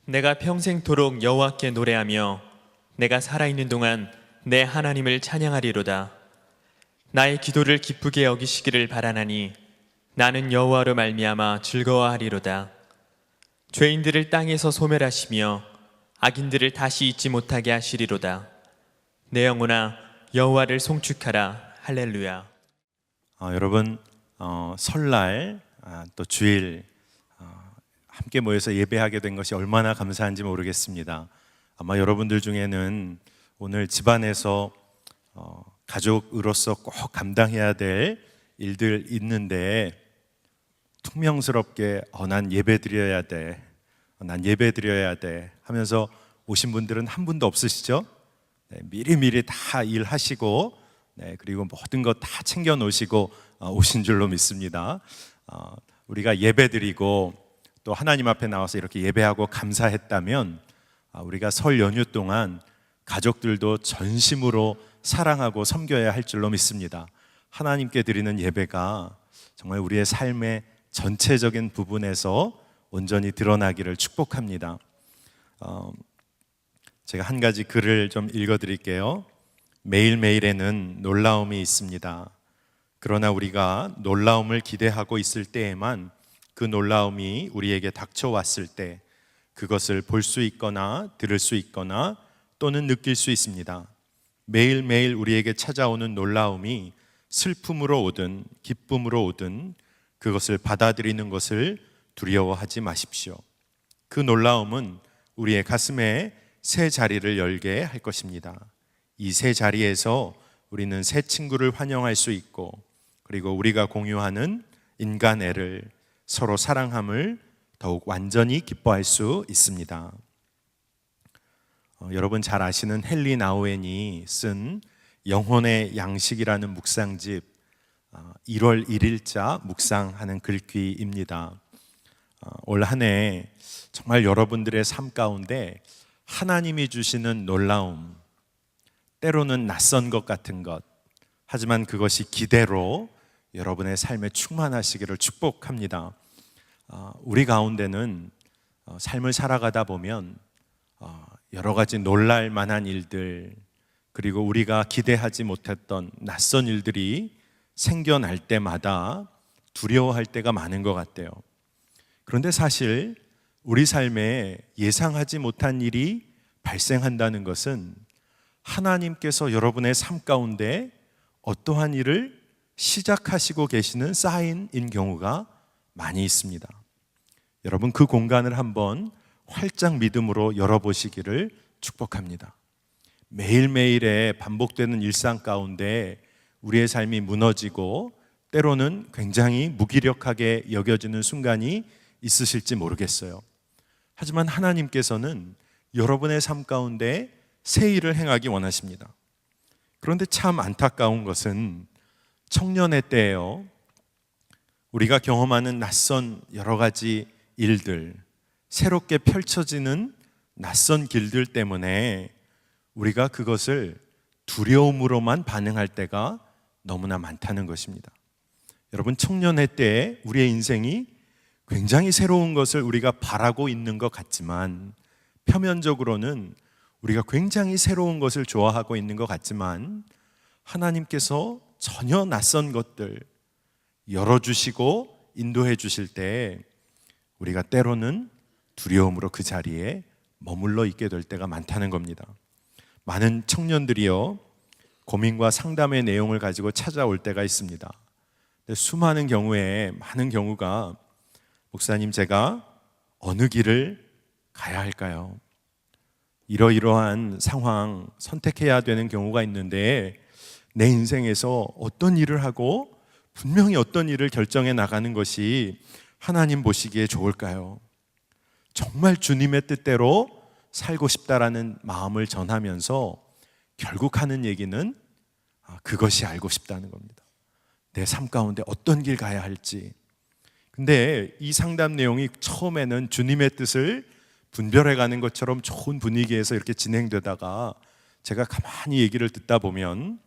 내가 평생토록 여호와께 노래하며 내가 살아있는 동안 내 하나님을 찬양하리로다. 나의 기도를 기쁘게 여기시기를 바라나니 나는 여호와로 말미암아 즐거워하리로다. 죄인들을 땅에서 소멸하시며 악인들을 다시 잊지 못하게 하시리로다. 내 영혼아 여호와를 송축하라. 할렐루야. 여러분 설날 또 주일 함께 모여서 예배하게 된 것이 얼마나 감사한지 모르겠습니다. 아마 여러분들 중에는 오늘 집안에서 가족으로서 꼭 감당해야 될 일들 있는데 퉁명스럽게 난 예배 드려야 돼, 난 예배 드려야 돼 하면서 오신 분들은 한 분도 없으시죠? 미리미리 다 일하시고 그리고 모든 것 다 챙겨 놓으시고 오신 줄로 믿습니다. 우리가 예배 드리고 또 하나님 앞에 나와서 이렇게 예배하고 감사했다면 우리가 설 연휴 동안 가족들도 전심으로 사랑하고 섬겨야 할 줄로 믿습니다. 하나님께 드리는 예배가 정말 우리의 삶의 전체적인 부분에서 온전히 드러나기를 축복합니다. 제가 한 가지 글을 좀 읽어드릴게요. 매일매일에는 놀라움이 있습니다. 그러나 우리가 놀라움을 기대하고 있을 때에만 그 놀라움이 우리에게 닥쳐왔을 때 그것을 볼 수 있거나 들을 수 있거나 또는 느낄 수 있습니다. 매일매일 우리에게 찾아오는 놀라움이 슬픔으로 오든 기쁨으로 오든 그것을 받아들이는 것을 두려워하지 마십시오. 그 놀라움은 우리의 가슴에 새 자리를 열게 할 것입니다. 이 새 자리에서 우리는 새 친구를 환영할 수 있고 그리고 우리가 공유하는 인간애를 서로 사랑함을 더욱 완전히 기뻐할 수 있습니다. 여러분 잘 아시는 헨리 나우엔이 쓴 영혼의 양식이라는 묵상집 1월 1일자 묵상하는 글귀입니다. 올 한 해 정말 여러분들의 삶 가운데 하나님이 주시는 놀라움, 때로는 낯선 것 같은 것, 하지만 그것이 기대로 여러분의 삶에 충만하시기를 축복합니다. 우리 가운데는 삶을 살아가다 보면 여러 가지 놀랄 만한 일들 그리고 우리가 기대하지 못했던 낯선 일들이 생겨날 때마다 두려워할 때가 많은 것 같아요. 그런데 사실 우리 삶에 예상하지 못한 일이 발생한다는 것은 하나님께서 여러분의 삶 가운데 어떠한 일을 시작하시고 계시는 사인인 경우가 많이 있습니다. 여러분 그 공간을 한번 활짝 믿음으로 열어보시기를 축복합니다. 매일매일의 반복되는 일상 가운데 우리의 삶이 무너지고 때로는 굉장히 무기력하게 여겨지는 순간이 있으실지 모르겠어요. 하지만 하나님께서는 여러분의 삶 가운데 새 일을 행하기 원하십니다. 그런데 참 안타까운 것은 청년의 때예요. 우리가 경험하는 낯선 여러 가지 일들, 새롭게 펼쳐지는 낯선 길들 때문에 우리가 그것을 두려움으로만 반응할 때가 너무나 많다는 것입니다. 여러분 청년의 때에 우리의 인생이 굉장히 새로운 것을 우리가 바라고 있는 것 같지만 표면적으로는 우리가 굉장히 새로운 것을 좋아하고 있는 것 같지만 하나님께서 전혀 낯선 것들 열어주시고 인도해 주실 때 우리가 때로는 두려움으로 그 자리에 머물러 있게 될 때가 많다는 겁니다. 많은 청년들이요 고민과 상담의 내용을 가지고 찾아올 때가 있습니다. 근데 수많은 경우에 많은 경우가 목사님 제가 어느 길을 가야 할까요? 이러이러한 상황 선택해야 되는 경우가 있는데 내 인생에서 어떤 일을 하고 분명히 어떤 일을 결정해 나가는 것이 하나님 보시기에 좋을까요? 정말 주님의 뜻대로 살고 싶다라는 마음을 전하면서 결국 하는 얘기는 그것이 알고 싶다는 겁니다. 내 삶 가운데 어떤 길 가야 할지. 근데 이 상담 내용이 처음에는 주님의 뜻을 분별해가는 것처럼 좋은 분위기에서 이렇게 진행되다가 제가 가만히 얘기를 듣다 보면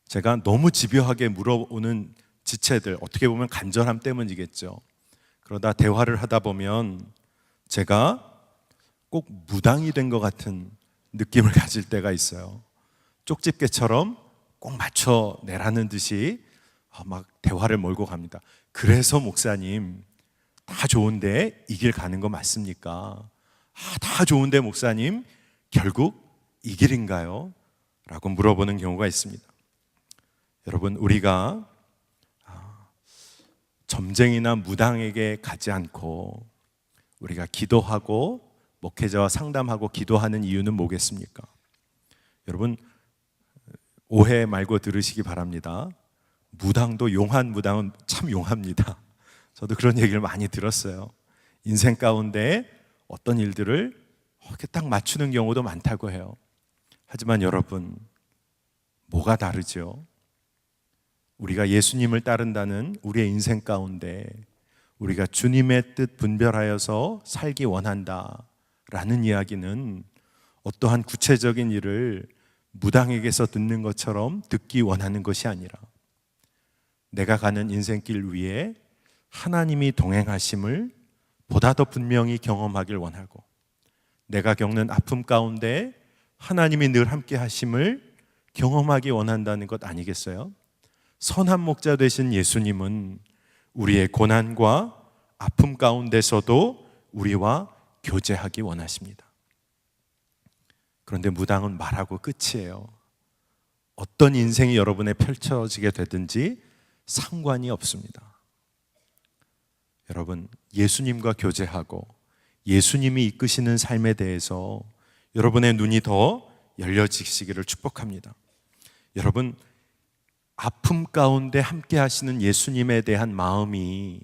제가 너무 집요하게 물어오는 지체들, 어떻게 보면 간절함 때문이겠죠. 그러다 대화를 하다 보면 제가 꼭 무당이 된 것 같은 느낌을 가질 때가 있어요. 쪽집게처럼 꼭 맞춰내라는 듯이 막 대화를 몰고 갑니다. 그래서 목사님, 다 좋은데 이 길 가는 거 맞습니까? 다 좋은데 목사님, 결국 이 길인가요? 라고 물어보는 경우가 있습니다. 여러분, 우리가 점쟁이나 무당에게 가지 않고 우리가 기도하고 목회자와 상담하고 기도하는 이유는 뭐겠습니까? 여러분, 오해 말고 들으시기 바랍니다. 무당도 용한 무당은 참 용합니다. 저도 그런 얘기를 많이 들었어요. 인생 가운데 어떤 일들을 이렇게 딱 맞추는 경우도 많다고 해요. 하지만 여러분, 뭐가 다르죠? 우리가 예수님을 따른다는 우리의 인생 가운데 우리가 주님의 뜻 분별하여서 살기 원한다 라는 이야기는 어떠한 구체적인 일을 무당에게서 듣는 것처럼 듣기 원하는 것이 아니라 내가 가는 인생길 위에 하나님이 동행하심을 보다 더 분명히 경험하길 원하고 내가 겪는 아픔 가운데 하나님이 늘 함께 하심을 경험하기 원한다는 것 아니겠어요? 선한 목자 되신 예수님은 우리의 고난과 아픔 가운데서도 우리와 교제하기 원하십니다. 그런데 무당은 말하고 끝이에요. 어떤 인생이 여러분의 펼쳐지게 되든지 상관이 없습니다. 여러분, 예수님과 교제하고 예수님이 이끄시는 삶에 대해서 여러분의 눈이 더 열려지시기를 축복합니다. 여러분, 아픔 가운데 함께 하시는 예수님에 대한 마음이,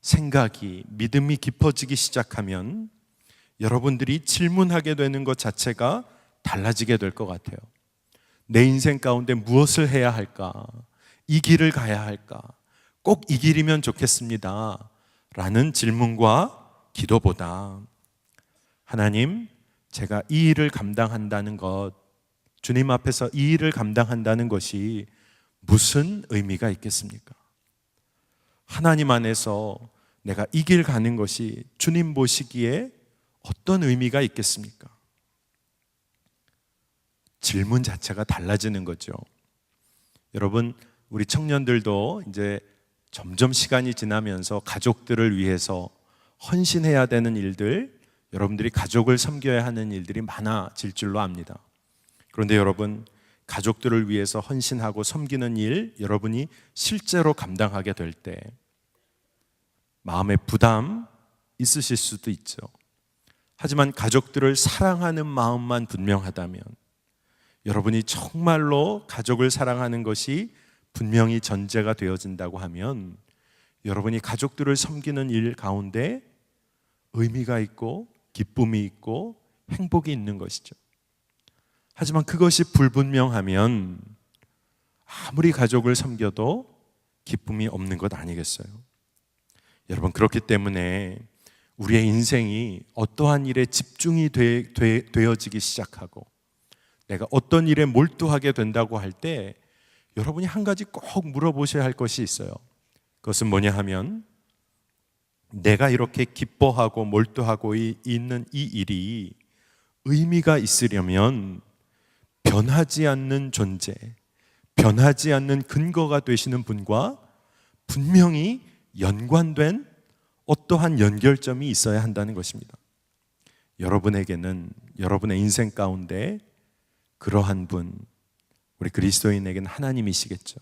생각이, 믿음이 깊어지기 시작하면 여러분들이 질문하게 되는 것 자체가 달라지게 될 것 같아요. 내 인생 가운데 무엇을 해야 할까? 이 길을 가야 할까? 꼭 이 길이면 좋겠습니다 라는 질문과 기도보다 하나님, 제가 이 일을 감당한다는 것, 주님 앞에서 이 일을 감당한다는 것이 무슨 의미가 있겠습니까? 하나님 안에서 내가 이 길 가는 것이 주님 보시기에 어떤 의미가 있겠습니까? 질문 자체가 달라지는 거죠. 여러분, 우리 청년들도 이제 점점 시간이 지나면서 가족들을 위해서 헌신해야 되는 일들, 여러분들이 가족을 섬겨야 하는 일들이 많아질 줄로 압니다. 그런데 여러분, 가족들을 위해서 헌신하고 섬기는 일, 여러분이 실제로 감당하게 될 때 마음의 부담 있으실 수도 있죠. 하지만 가족들을 사랑하는 마음만 분명하다면, 여러분이 정말로 가족을 사랑하는 것이 분명히 전제가 되어진다고 하면 여러분이 가족들을 섬기는 일 가운데 의미가 있고 기쁨이 있고 행복이 있는 것이죠. 하지만 그것이 불분명하면 아무리 가족을 섬겨도 기쁨이 없는 것 아니겠어요? 여러분, 그렇기 때문에 우리의 인생이 어떠한 일에 집중이 되어지기 시작하고 내가 어떤 일에 몰두하게 된다고 할 때 여러분이 한 가지 꼭 물어보셔야 할 것이 있어요. 그것은 뭐냐 하면, 내가 이렇게 기뻐하고 몰두하고 있는 이 일이 의미가 있으려면 변하지 않는 존재, 변하지 않는 근거가 되시는 분과 분명히 연관된 어떠한 연결점이 있어야 한다는 것입니다. 여러분에게는, 여러분의 인생 가운데 그러한 분, 우리 그리스도인에게는 하나님이시겠죠.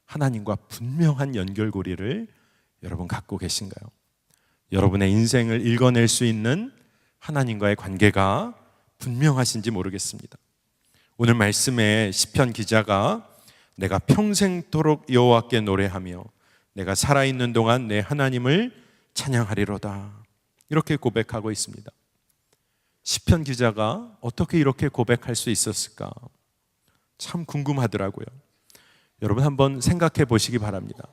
하나님과 분명한 연결고리를 여러분 갖고 계신가요? 여러분의 인생을 읽어낼 수 있는 하나님과의 관계가 분명하신지 모르겠습니다. 오늘 말씀에 시편 기자가 내가 평생토록 여호와께 노래하며 내가 살아있는 동안 내 하나님을 찬양하리로다, 이렇게 고백하고 있습니다. 시편 기자가 어떻게 이렇게 고백할 수 있었을까? 참 궁금하더라고요. 여러분, 한번 생각해 보시기 바랍니다.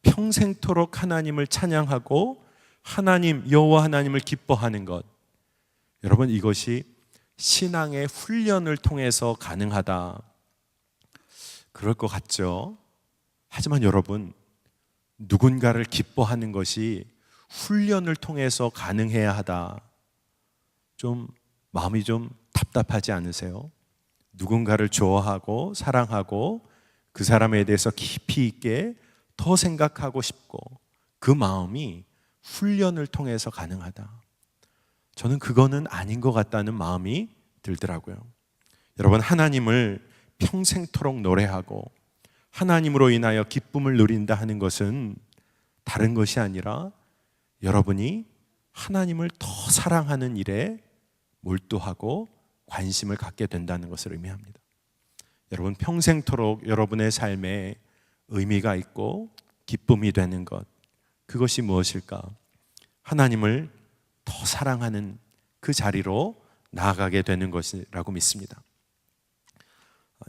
평생토록 하나님을 찬양하고 하나님, 여호와 하나님을 기뻐하는 것, 여러분, 이것이 신앙의 훈련을 통해서 가능하다, 그럴 것 같죠? 하지만 여러분, 누군가를 기뻐하는 것이 훈련을 통해서 가능해야 하다, 좀 마음이 좀 답답하지 않으세요? 누군가를 좋아하고 사랑하고 그 사람에 대해서 깊이 있게 더 생각하고 싶고 그 마음이 훈련을 통해서 가능하다. 저는 그거는 아닌 것 같다는 마음이 들더라고요. 여러분, 하나님을 평생토록 노래하고 하나님으로 인하여 기쁨을 누린다 하는 것은 다른 것이 아니라 여러분이 하나님을 더 사랑하는 일에 몰두하고 관심을 갖게 된다는 것을 의미합니다. 여러분, 평생토록 여러분의 삶에 의미가 있고 기쁨이 되는 것, 그것이 무엇일까? 하나님을 더 사랑하는 그 자리로 나아가게 되는 것이라고 믿습니다.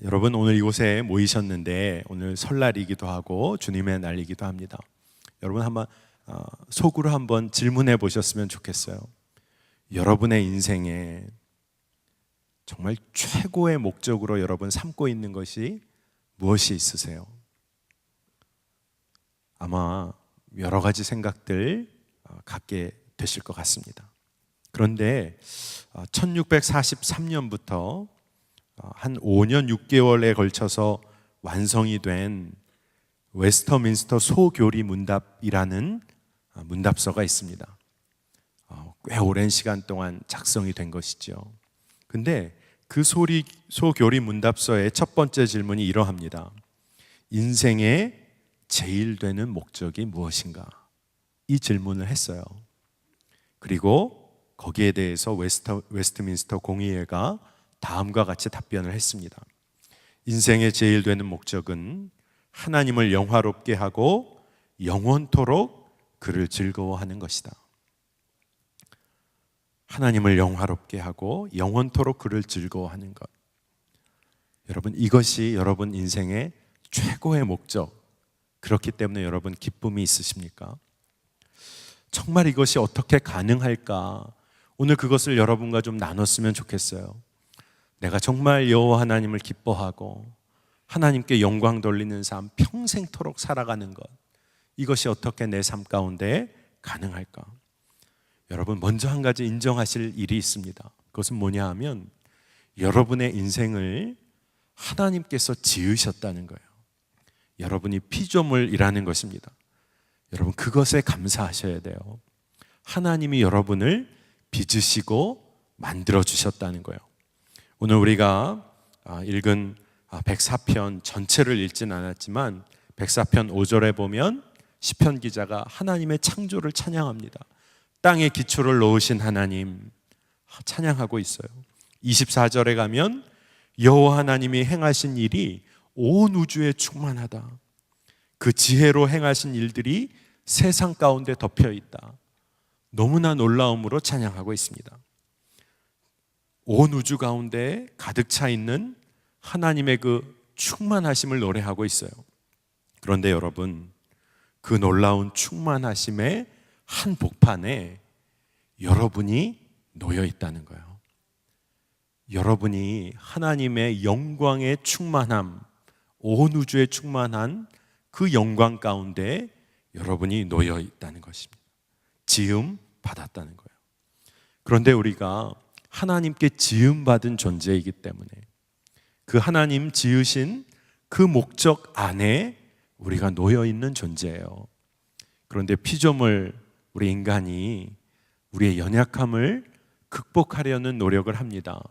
여러분, 오늘 이곳에 모이셨는데 오늘 설날이기도 하고 주님의 날이기도 합니다. 여러분, 한번 속으로 한번 질문해 보셨으면 좋겠어요. 여러분의 인생에 정말 최고의 목적으로 여러분 삼고 있는 것이 무엇이 있으세요? 아마 여러 가지 생각들 갖게 되실 것 같습니다. 그런데 1643년부터 한 5년 6개월에 걸쳐서 완성이 된 웨스터민스터 소교리 문답이라는 문답서가 있습니다. 꽤 오랜 시간 동안 작성이 된 것이죠. 근데 그 소교리 문답서의 첫 번째 질문이 이러합니다. 인생의 제일 되는 목적이 무엇인가? 이 질문을 했어요. 그리고 거기에 대해서 웨스트민스터 공의회가 다음과 같이 답변을 했습니다. 인생의 제일 되는 목적은 하나님을 영화롭게 하고 영원토록 그를 즐거워하는 것이다. 하나님을 영화롭게 하고 영원토록 그를 즐거워하는 것. 여러분, 이것이 여러분 인생의 최고의 목적. 그렇기 때문에 여러분 기쁨이 있으십니까? 정말 이것이 어떻게 가능할까? 오늘 그것을 여러분과 좀 나눴으면 좋겠어요. 내가 정말 여호와 하나님을 기뻐하고 하나님께 영광 돌리는 삶 평생토록 살아가는 것, 이것이 어떻게 내 삶 가운데 가능할까? 여러분, 먼저 한 가지 인정하실 일이 있습니다. 그것은 뭐냐 하면 여러분의 인생을 하나님께서 지으셨다는 거예요. 여러분이 피조물이라는 것입니다. 여러분, 그것에 감사하셔야 돼요. 하나님이 여러분을 빚으시고 만들어 주셨다는 거예요. 오늘 우리가 읽은 104편 전체를 읽진 않았지만 104편 5절에 보면 시편 기자가 하나님의 창조를 찬양합니다. 땅에 기초를 놓으신 하나님 찬양하고 있어요. 24절에 가면 여호와 하나님이 행하신 일이 온 우주에 충만하다. 그 지혜로 행하신 일들이 세상 가운데 덮여 있다. 너무나 놀라움으로 찬양하고 있습니다. 온 우주 가운데 가득 차 있는 하나님의 그 충만하심을 노래하고 있어요. 그런데 여러분, 그 놀라운 충만하심의 한 복판에 여러분이 놓여 있다는 거예요. 여러분이 하나님의 영광의 충만함, 온 우주의 충만한 그 영광 가운데 여러분이 놓여 있다는 것입니다. 지음 받았다는 거예요. 그런데 우리가 하나님께 지음 받은 존재이기 때문에 그 하나님 지으신 그 목적 안에 우리가 놓여 있는 존재예요. 그런데 피조물 우리 인간이 우리의 연약함을 극복하려는 노력을 합니다.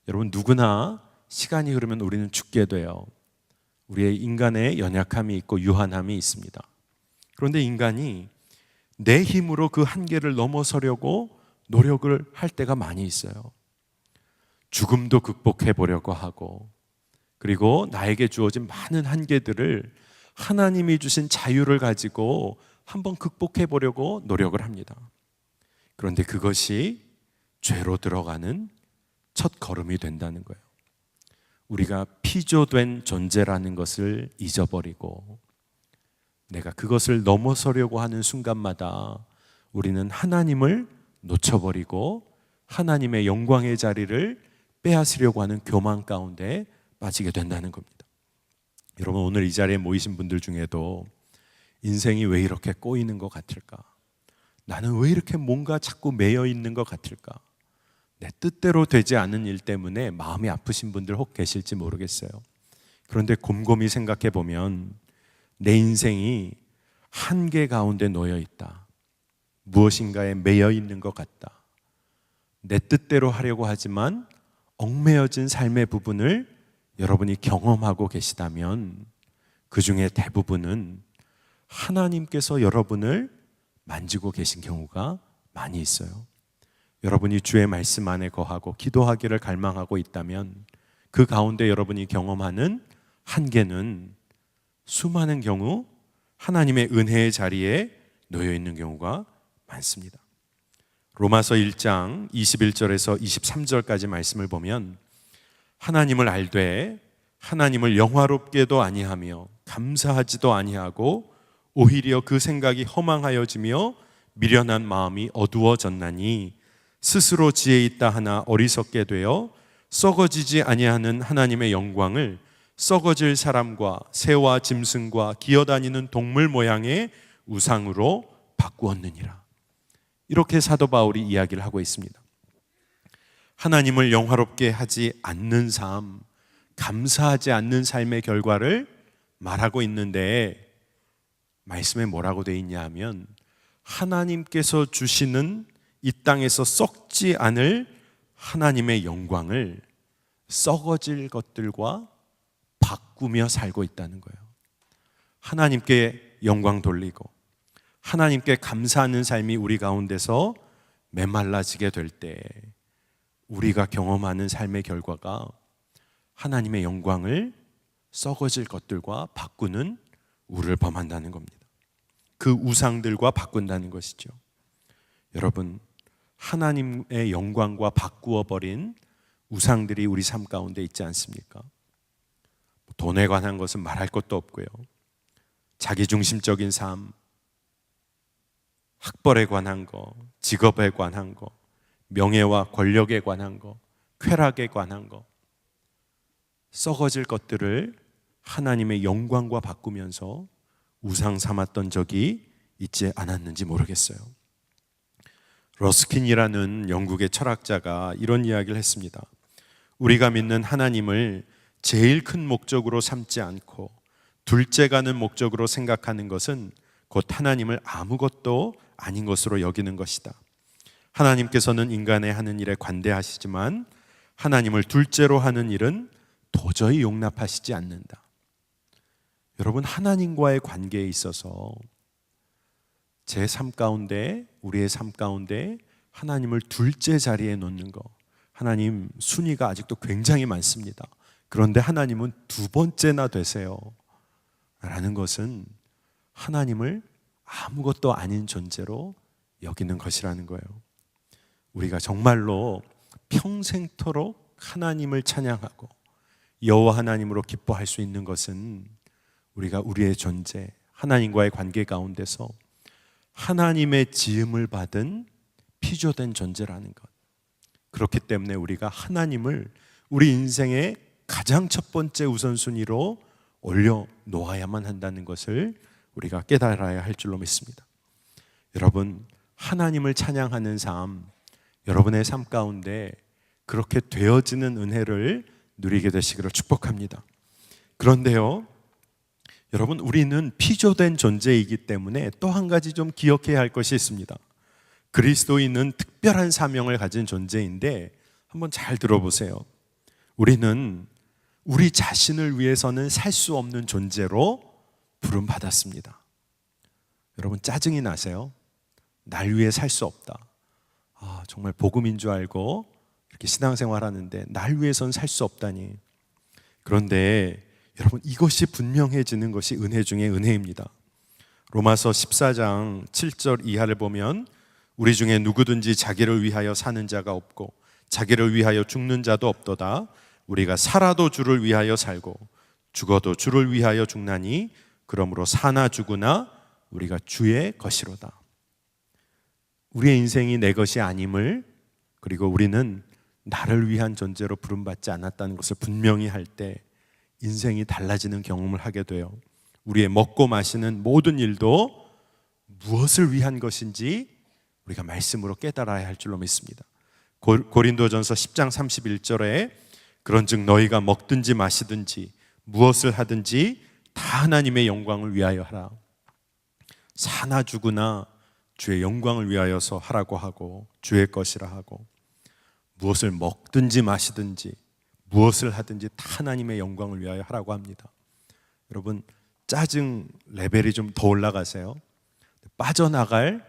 여러분, 누구나 시간이 흐르면 우리는 죽게 돼요. 우리의 인간의 연약함이 있고 유한함이 있습니다. 그런데 인간이 내 힘으로 그 한계를 넘어서려고 노력을 할 때가 많이 있어요. 죽음도 극복해 보려고 하고, 그리고 나에게 주어진 많은 한계들을 하나님이 주신 자유를 가지고 한번 극복해 보려고 노력을 합니다. 그런데 그것이 죄로 들어가는 첫 걸음이 된다는 거예요. 우리가 피조된 존재라는 것을 잊어버리고 내가 그것을 넘어서려고 하는 순간마다 우리는 하나님을 놓쳐버리고 하나님의 영광의 자리를 빼앗으려고 하는 교만 가운데 빠지게 된다는 겁니다. 여러분, 오늘 이 자리에 모이신 분들 중에도 인생이 왜 이렇게 꼬이는 것 같을까? 나는 왜 이렇게 뭔가 자꾸 매여 있는 것 같을까? 내 뜻대로 되지 않은 일 때문에 마음이 아프신 분들 혹 계실지 모르겠어요. 그런데 곰곰이 생각해 보면 내 인생이 한계 가운데 놓여 있다. 무엇인가에 매여 있는 것 같다. 내 뜻대로 하려고 하지만 얽매여진 삶의 부분을 여러분이 경험하고 계시다면 그 중에 대부분은 하나님께서 여러분을 만지고 계신 경우가 많이 있어요. 여러분이 주의 말씀 안에 거하고 기도하기를 갈망하고 있다면 그 가운데 여러분이 경험하는 한계는 수많은 경우 하나님의 은혜의 자리에 놓여 있는 경우가 많습니다. 로마서 1장 21절에서 23절까지 말씀을 보면 하나님을 알되 하나님을 영화롭게도 아니하며 감사하지도 아니하고 오히려 그 생각이 허망하여지며 미련한 마음이 어두워졌나니 스스로 지혜 있다 하나 어리석게 되어 썩어지지 아니하는 하나님의 영광을 썩어질 사람과 새와 짐승과 기어다니는 동물 모양의 우상으로 바꾸었느니라. 이렇게 사도 바울이 이야기를 하고 있습니다. 하나님을 영화롭게 하지 않는 삶, 감사하지 않는 삶의 결과를 말하고 있는데 말씀에 뭐라고 되어 있냐 하면 하나님께서 주시는 이 땅에서 썩지 않을 하나님의 영광을 썩어질 것들과 바꾸며 살고 있다는 거예요. 하나님께 영광 돌리고 하나님께 감사하는 삶이 우리 가운데서 메말라지게 될 때 우리가 경험하는 삶의 결과가 하나님의 영광을 썩어질 것들과 바꾸는 우를 범한다는 겁니다. 그 우상들과 바꾼다는 것이죠. 여러분, 하나님의 영광과 바꾸어 버린 우상들이 우리 삶 가운데 있지 않습니까? 돈에 관한 것은 말할 것도 없고요. 자기중심적인 삶, 학벌에 관한 거, 직업에 관한 거, 명예와 권력에 관한 거, 쾌락에 관한 거, 썩어질 것들을 하나님의 영광과 바꾸면서 우상 삼았던 적이 있지 않았는지 모르겠어요. 러스킨이라는 영국의 철학자가 이런 이야기를 했습니다. 우리가 믿는 하나님을 제일 큰 목적으로 삼지 않고 둘째 가는 목적으로 생각하는 것은 곧 하나님을 아무것도 아닌 것으로 여기는 것이다. 하나님께서는 인간의 하는 일에 관대하시지만 하나님을 둘째로 하는 일은 도저히 용납하시지 않는다. 여러분, 하나님과의 관계에 있어서 제 삶 가운데, 우리의 삶 가운데 하나님을 둘째 자리에 놓는 거, 하나님 순위가 아직도 굉장히 많습니다. 그런데 하나님은 두 번째나 되세요 라는 것은 하나님을 아무것도 아닌 존재로 여기는 것이라는 거예요. 우리가 정말로 평생토록 하나님을 찬양하고 여호와 하나님으로 기뻐할 수 있는 것은 우리가 우리의 존재, 하나님과의 관계 가운데서 하나님의 지음을 받은 피조된 존재라는 것. 그렇기 때문에 우리가 하나님을 우리 인생의 가장 첫 번째 우선순위로 올려놓아야만 한다는 것을 우리가 깨달아야 할 줄로 믿습니다. 여러분, 하나님을 찬양하는 삶, 여러분의 삶 가운데 그렇게 되어지는 은혜를 누리게 되시기를 축복합니다. 그런데요, 여러분, 우리는 피조된 존재이기 때문에 또 한 가지 좀 기억해야 할 것이 있습니다. 그리스도인은 특별한 사명을 가진 존재인데 한번 잘 들어보세요. 우리는 우리 자신을 위해서는 살 수 없는 존재로 부름받았습니다. 여러분, 짜증이 나세요? 날 위해 살 수 없다. 정말 복음인 줄 알고 이렇게 신앙생활 하는데 날 위해서는 살 수 없다니. 그런데 여러분, 이것이 분명해지는 것이 은혜 중에 은혜입니다. 로마서 14장 7절 이하를 보면 우리 중에 누구든지 자기를 위하여 사는 자가 없고 자기를 위하여 죽는 자도 없도다. 우리가 살아도 주를 위하여 살고 죽어도 주를 위하여 죽나니 그러므로 사나 죽으나 우리가 주의 것이로다. 우리의 인생이 내 것이 아님을, 그리고 우리는 나를 위한 존재로 부름받지 않았다는 것을 분명히 할 때 인생이 달라지는 경험을 하게 돼요. 우리의 먹고 마시는 모든 일도 무엇을 위한 것인지 우리가 말씀으로 깨달아야 할 줄로 믿습니다. 고린도전서 10장 31절에 그런즉 너희가 먹든지 마시든지 무엇을 하든지 다 하나님의 영광을 위하여 하라. 사나 죽으나 주의 영광을 위하여서 하라고 하고 주의 것이라 하고, 무엇을 먹든지 마시든지 무엇을 하든지 다 하나님의 영광을 위하여 하라고 합니다. 여러분, 짜증 레벨이 좀 더 올라가세요. 빠져나갈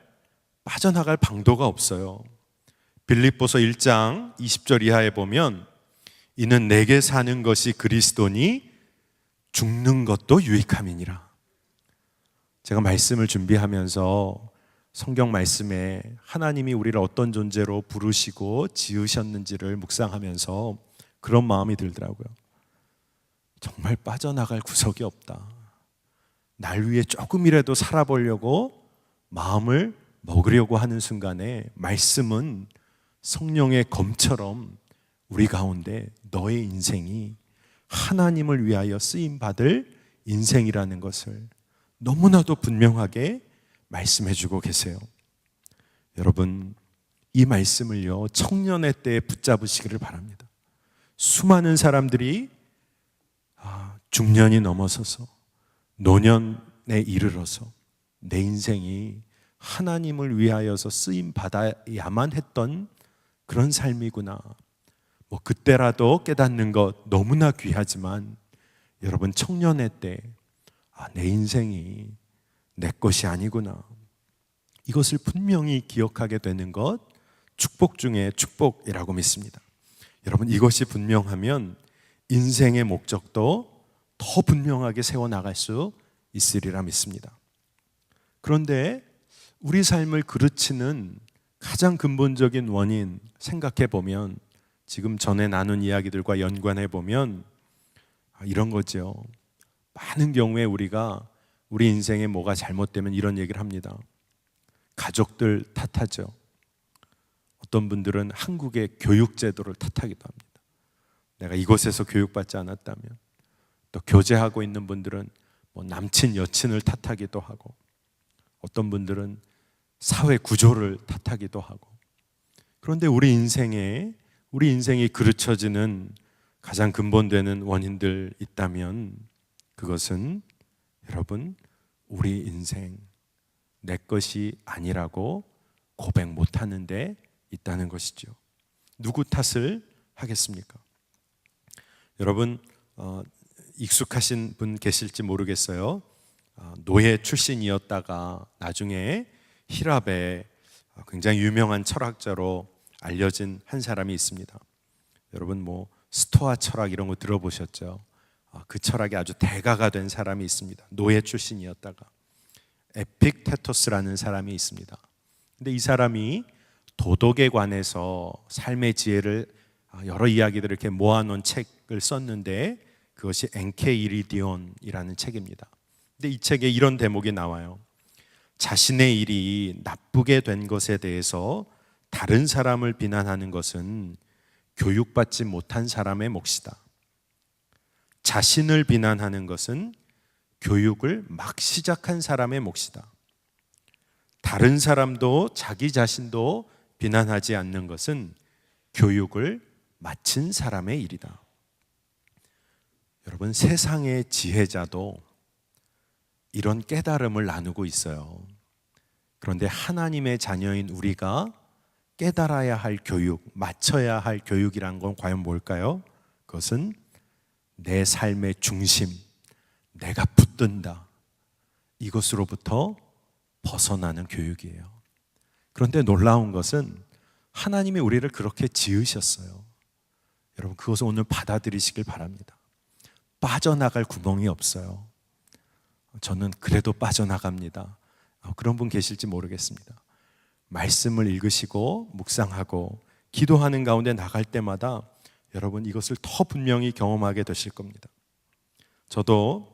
방도가 없어요. 빌립보서 1장 20절 이하에 보면 이는 내게 사는 것이 그리스도니 죽는 것도 유익함이니라. 제가 말씀을 준비하면서 성경 말씀에 하나님이 우리를 어떤 존재로 부르시고 지으셨는지를 묵상하면서 그런 마음이 들더라고요. 정말 빠져나갈 구석이 없다. 날 위해 조금이라도 살아보려고 마음을 먹으려고 하는 순간에 말씀은 성령의 검처럼 우리 가운데 너의 인생이 하나님을 위하여 쓰임받을 인생이라는 것을 너무나도 분명하게 말씀해주고 계세요. 여러분, 이 말씀을요 청년의 때에 붙잡으시기를 바랍니다. 수많은 사람들이 중년이 넘어서서 노년에 이르러서 내 인생이 하나님을 위하여서 쓰임 받아야만 했던 그런 삶이구나, 뭐 그때라도 깨닫는 것 너무나 귀하지만 여러분, 청년의 때 내 인생이 내 것이 아니구나, 이것을 분명히 기억하게 되는 것 축복 중에 축복이라고 믿습니다. 여러분, 이것이 분명하면 인생의 목적도 더 분명하게 세워나갈 수 있으리라 믿습니다. 그런데 우리 삶을 그르치는 가장 근본적인 원인 생각해 보면, 지금 전에 나눈 이야기들과 연관해 보면 이런 거죠. 많은 경우에 우리가 우리 인생에 뭐가 잘못되면 이런 얘기를 합니다. 가족들 탓하죠. 어떤 분들은 한국의 교육 제도를 탓하기도 합니다. 내가 이곳에서 교육받지 않았다면. 또 교제하고 있는 분들은 뭐 남친 여친을 탓하기도 하고, 어떤 분들은 사회 구조를 탓하기도 하고. 그런데 우리 인생이 그르쳐지는 가장 근본되는 원인들 있다면 그것은 여러분, 우리 인생 내 것이 아니라고 고백 못하는 데 있다는 것이죠. 누구 탓을 하겠습니까? 여러분, 익숙하신 분 계실지 모르겠어요. 노예 출신이었다가 나중에 히랍에 굉장히 유명한 철학자로 알려진 한 사람이 있습니다. 여러분, 뭐 스토아 철학 이런 거 들어보셨죠? 그 철학의 아주 대가가 된 사람이 있습니다. 노예 출신이었다가 에픽테토스라는 사람이 있습니다. 근데 이 사람이 도덕에 관해서 삶의 지혜를 여러 이야기들을 이렇게 모아놓은 책을 썼는데 그것이 엔케이리디온이라는 책입니다. 근데 이 책에 이런 대목이 나와요. 자신의 일이 나쁘게 된 것에 대해서 다른 사람을 비난하는 것은 교육받지 못한 사람의 몫이다. 자신을 비난하는 것은 교육을 막 시작한 사람의 몫이다. 다른 사람도 자기 자신도 비난하지 않는 것은 교육을 마친 사람의 일이다. 여러분, 세상의 지혜자도 이런 깨달음을 나누고 있어요. 그런데 하나님의 자녀인 우리가 깨달아야 할 교육, 맞춰야 할 교육이란 건 과연 뭘까요? 그것은 내 삶의 중심, 내가 붙든다, 이것으로부터 벗어나는 교육이에요. 그런데 놀라운 것은 하나님이 우리를 그렇게 지으셨어요. 여러분, 그것을 오늘 받아들이시길 바랍니다. 빠져나갈 구멍이 없어요. 저는 그래도 빠져나갑니다. 그런 분 계실지 모르겠습니다. 말씀을 읽으시고 묵상하고 기도하는 가운데 나갈 때마다 여러분, 이것을 더 분명히 경험하게 되실 겁니다. 저도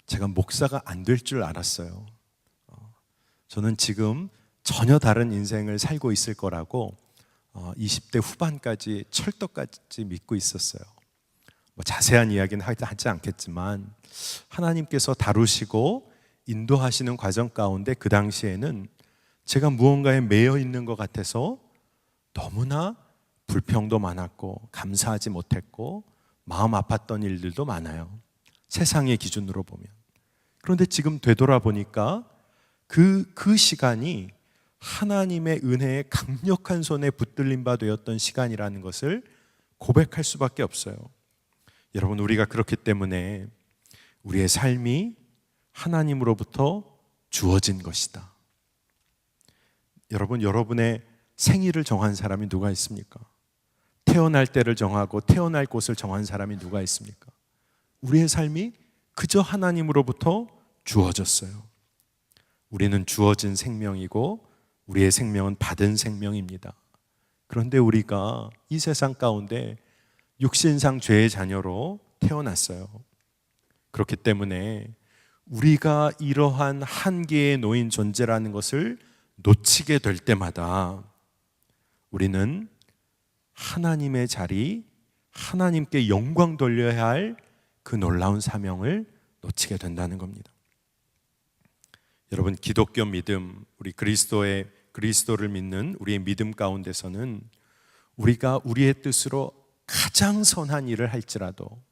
제가 목사가 안 될 줄 알았어요. 저는 지금 전혀 다른 인생을 살고 있을 거라고 20대 후반까지 철떡까지 믿고 있었어요. 뭐 자세한 이야기는 하지 않겠지만 하나님께서 다루시고 인도하시는 과정 가운데 그 당시에는 제가 무언가에 매여 있는 것 같아서 너무나 불평도 많았고 감사하지 못했고 마음 아팠던 일들도 많아요. 세상의 기준으로 보면. 그런데 지금 되돌아보니까 그 시간이 하나님의 은혜의 강력한 손에 붙들림 바 되었던 시간이라는 것을 고백할 수밖에 없어요. 여러분, 우리가 그렇기 때문에 우리의 삶이 하나님으로부터 주어진 것이다. 여러분, 여러분의 생일을 정한 사람이 누가 있습니까? 태어날 때를 정하고 태어날 곳을 정한 사람이 누가 있습니까? 우리의 삶이 그저 하나님으로부터 주어졌어요. 우리는 주어진 생명이고 우리의 생명은 받은 생명입니다. 그런데 우리가 이 세상 가운데 육신상 죄의 자녀로 태어났어요. 그렇기 때문에 우리가 이러한 한계에 놓인 존재라는 것을 놓치게 될 때마다 우리는 하나님의 자리, 하나님께 영광 돌려야 할 그 놀라운 사명을 놓치게 된다는 겁니다. 여러분, 기독교 믿음, 우리 그리스도를 믿는 우리의 믿음 가운데서는 우리가 우리의 뜻으로 가장 선한 일을 할지라도,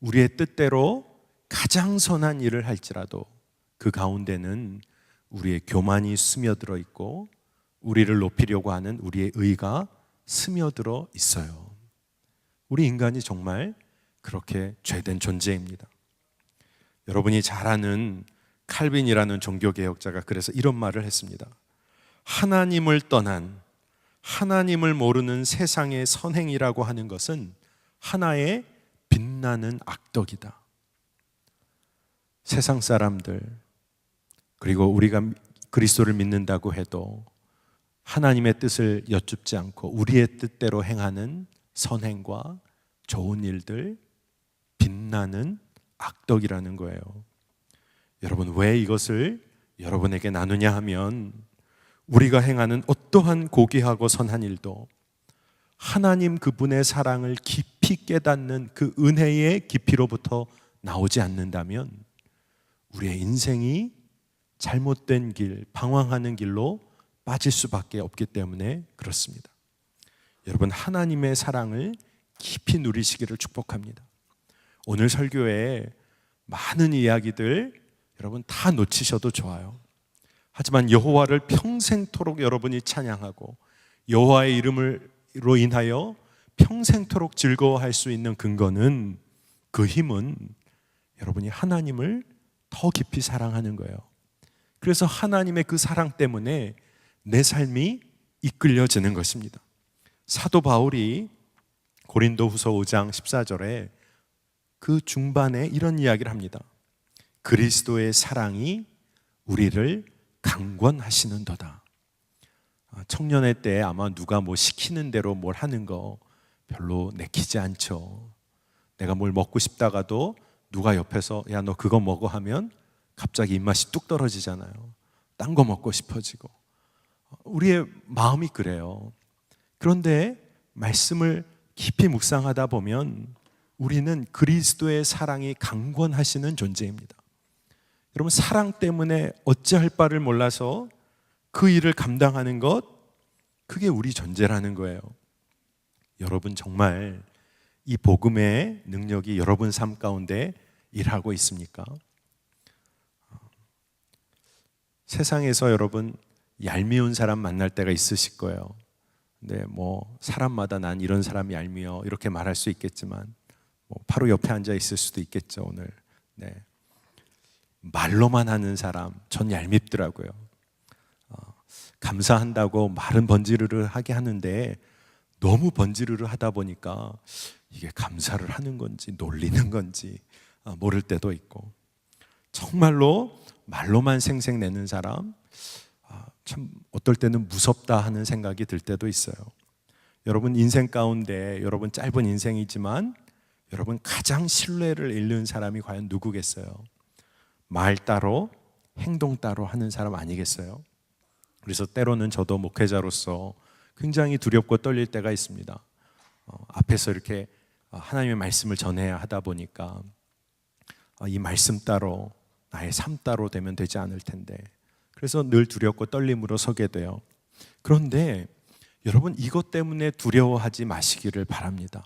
우리의 뜻대로 가장 선한 일을 할지라도 그 가운데는 우리의 교만이 스며들어 있고 우리를 높이려고 하는 우리의 의가 스며들어 있어요. 우리 인간이 정말 그렇게 죄된 존재입니다. 여러분이 잘 아는 칼빈이라는 종교개혁자가 그래서 이런 말을 했습니다. 하나님을 떠난, 하나님을 모르는 세상의 선행이라고 하는 것은 하나의 빛나는 악덕이다. 세상 사람들, 그리고 우리가 그리스도를 믿는다고 해도 하나님의 뜻을 여쭙지 않고 우리의 뜻대로 행하는 선행과 좋은 일들, 빛나는 악덕이라는 거예요. 여러분, 왜 이것을 여러분에게 나누냐 하면 우리가 행하는 어떠한 고귀하고 선한 일도 하나님 그분의 사랑을 깊이 깨닫는 그 은혜의 깊이로부터 나오지 않는다면 우리의 인생이 잘못된 길, 방황하는 길로 빠질 수밖에 없기 때문에 그렇습니다. 여러분, 하나님의 사랑을 깊이 누리시기를 축복합니다. 오늘 설교에 많은 이야기들 여러분 다 놓치셔도 좋아요. 하지만 여호와를 평생토록 여러분이 찬양하고 여호와의 이름으로 인하여 평생토록 즐거워할 수 있는 근거는, 그 힘은 여러분이 하나님을 더 깊이 사랑하는 거예요. 그래서 하나님의 그 사랑 때문에 내 삶이 이끌려지는 것입니다. 사도 바울이 고린도후서 5장 14절에 그 중반에 이런 이야기를 합니다. 그리스도의 사랑이 우리를 강권하시는도다. 청년의 때 아마 누가 뭐 시키는 대로 뭘 하는 거 별로 내키지 않죠. 내가 뭘 먹고 싶다가도 누가 옆에서 야 너 그거 먹어 하면 갑자기 입맛이 뚝 떨어지잖아요. 딴 거 먹고 싶어지고. 우리의 마음이 그래요. 그런데 말씀을 깊이 묵상하다 보면 우리는 그리스도의 사랑이 강권하시는 존재입니다. 여러분, 사랑 때문에 어찌할 바를 몰라서 그 일을 감당하는 것, 그게 우리 존재라는 거예요. 여러분, 정말 이 복음의 능력이 여러분 삶 가운데 일하고 있습니까? 세상에서 여러분 얄미운 사람 만날 때가 있으실 거예요. 근데 뭐 사람마다 난 이런 사람이 얄미워 이렇게 말할 수 있겠지만 뭐 바로 옆에 앉아 있을 수도 있겠죠. 오늘 말로만 하는 사람 전 얄밉더라고요. 감사한다고 말은 번지르르 하게 하는데 너무 번지르르 하다 보니까 이게 감사를 하는 건지 놀리는 건지 모를 때도 있고, 정말로 말로만 생색내는 사람 참 어떨 때는 무섭다 하는 생각이 들 때도 있어요. 여러분 인생 가운데 여러분 짧은 인생이지만 여러분 가장 신뢰를 잃는 사람이 과연 누구겠어요? 말 따로 행동 따로 하는 사람 아니겠어요? 그래서 때로는 저도 목회자로서 굉장히 두렵고 떨릴 때가 있습니다. 앞에서 이렇게 하나님의 말씀을 전해야 하다 보니까 이 말씀 따로 나의 삶 따로 되면 되지 않을 텐데, 그래서 늘 두렵고 떨림으로 서게 돼요. 그런데 여러분, 이것 때문에 두려워하지 마시기를 바랍니다.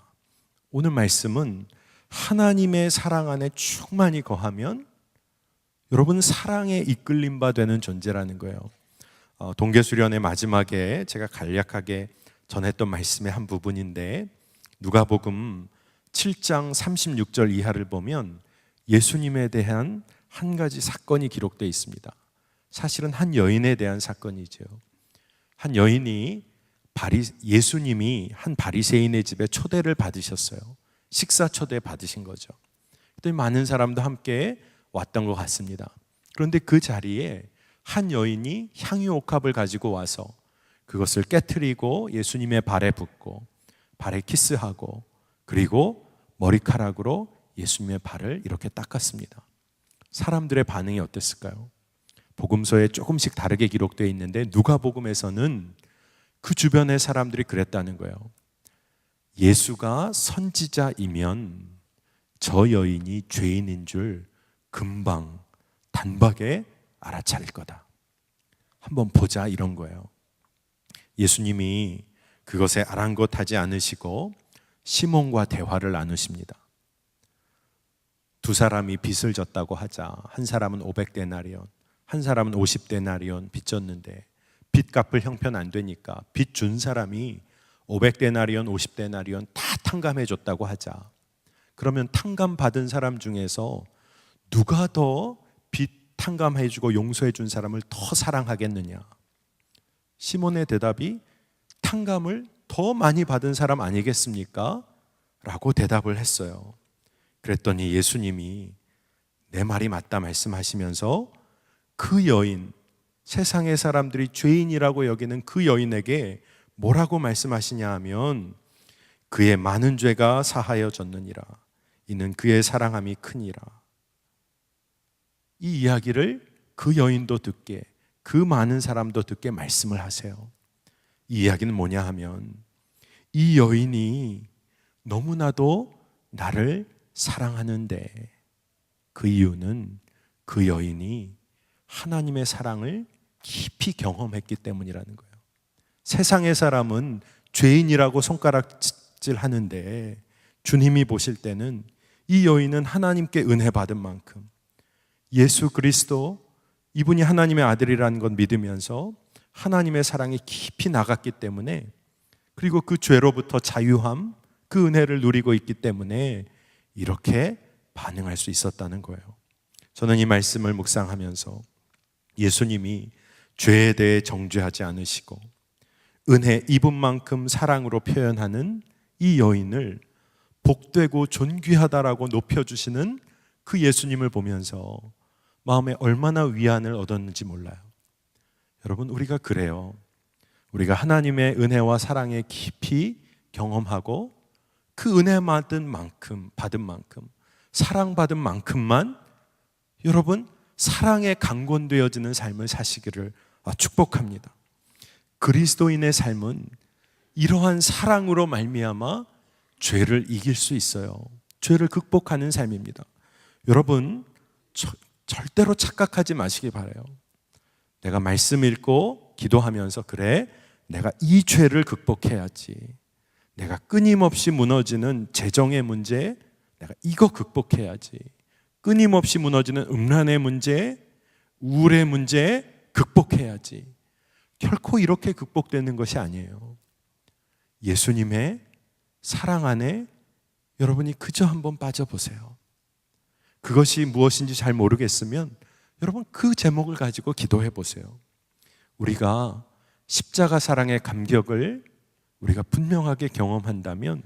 오늘 말씀은 하나님의 사랑 안에 충만히 거하면 여러분 사랑에 이끌림 바 되는 존재라는 거예요. 동계수련의 마지막에 제가 간략하게 전했던 말씀의 한 부분인데, 누가복음 7장 36절 이하를 보면 예수님에 대한 한 가지 사건이 기록되어 있습니다. 사실은 한 여인에 대한 사건이죠. 한 여인이 예수님이 한 바리새인의 집에 초대를 받으셨어요. 식사 초대 받으신 거죠. 그때 많은 사람도 함께 왔던 것 같습니다. 그런데 그 자리에 한 여인이 향유 옥합을 가지고 와서 그것을 깨트리고 예수님의 발에 붓고 발에 키스하고 그리고 머리카락으로 예수님의 발을 이렇게 닦았습니다. 사람들의 반응이 어땠을까요? 복음서에 조금씩 다르게 기록되어 있는데 누가복음에서는 그 주변의 사람들이 그랬다는 거예요. 예수가 선지자이면 저 여인이 죄인인 줄 금방 단박에 알아차릴 거다. 한번 보자, 이런 거예요. 예수님이 그것에 아랑곳하지 않으시고 시몬과 대화를 나누십니다. 두 사람이 빚을 졌다고 하자. 한 사람은 500데나리온, 한 사람은 50데나리온 빚 졌는데 빚 갚을 형편 안 되니까 빚 준 사람이 500데나리온, 50데나리온 다 탕감해 줬다고 하자. 그러면 탕감 받은 사람 중에서 누가 더 빚 탕감해 주고 용서해 준 사람을 더 사랑하겠느냐? 시몬의 대답이 탕감을 더 많이 받은 사람 아니겠습니까? 라고 대답을 했어요. 그랬더니 예수님이 내 말이 맞다 말씀하시면서 그 여인, 세상의 사람들이 죄인이라고 여기는 그 여인에게 뭐라고 말씀하시냐 하면 그의 많은 죄가 사하여졌느니라. 이는 그의 사랑함이 크니라. 이 이야기를 그 여인도 듣게, 그 많은 사람도 듣게 말씀을 하세요. 이 이야기는 뭐냐 하면 이 여인이 너무나도 나를 사랑하는데 그 이유는 그 여인이 하나님의 사랑을 깊이 경험했기 때문이라는 거예요. 세상의 사람은 죄인이라고 손가락질 하는데 주님이 보실 때는 이 여인은 하나님께 은혜 받은 만큼 예수 그리스도, 이분이 하나님의 아들이라는 건 믿으면서 하나님의 사랑이 깊이 나갔기 때문에, 그리고 그 죄로부터 자유함, 그 은혜를 누리고 있기 때문에 이렇게 반응할 수 있었다는 거예요. 저는 이 말씀을 묵상하면서 예수님이 죄에 대해 정죄하지 않으시고 은혜 입은 만큼 사랑으로 표현하는 이 여인을 복되고 존귀하다라고 높여주시는 그 예수님을 보면서 마음에 얼마나 위안을 얻었는지 몰라요. 여러분, 우리가 그래요. 우리가 하나님의 은혜와 사랑에 깊이 경험하고 그 은혜 받은 만큼, 사랑받은 만큼만 여러분 사랑에 강권되어지는 삶을 사시기를 축복합니다. 그리스도인의 삶은 이러한 사랑으로 말미암아 죄를 이길 수 있어요. 죄를 극복하는 삶입니다. 여러분, 절대로 착각하지 마시기 바라요. 내가 말씀 읽고 기도하면서 그래, 내가 이 죄를 극복해야지. 내가 끊임없이 무너지는 재정의 문제, 내가 이거 극복해야지. 끊임없이 무너지는 음란의 문제, 우울의 문제 극복해야지. 결코 이렇게 극복되는 것이 아니에요. 예수님의 사랑 안에 여러분이 그저 한번 빠져보세요. 그것이 무엇인지 잘 모르겠으면 여러분 그 제목을 가지고 기도해 보세요. 우리가 십자가 사랑의 감격을 우리가 분명하게 경험한다면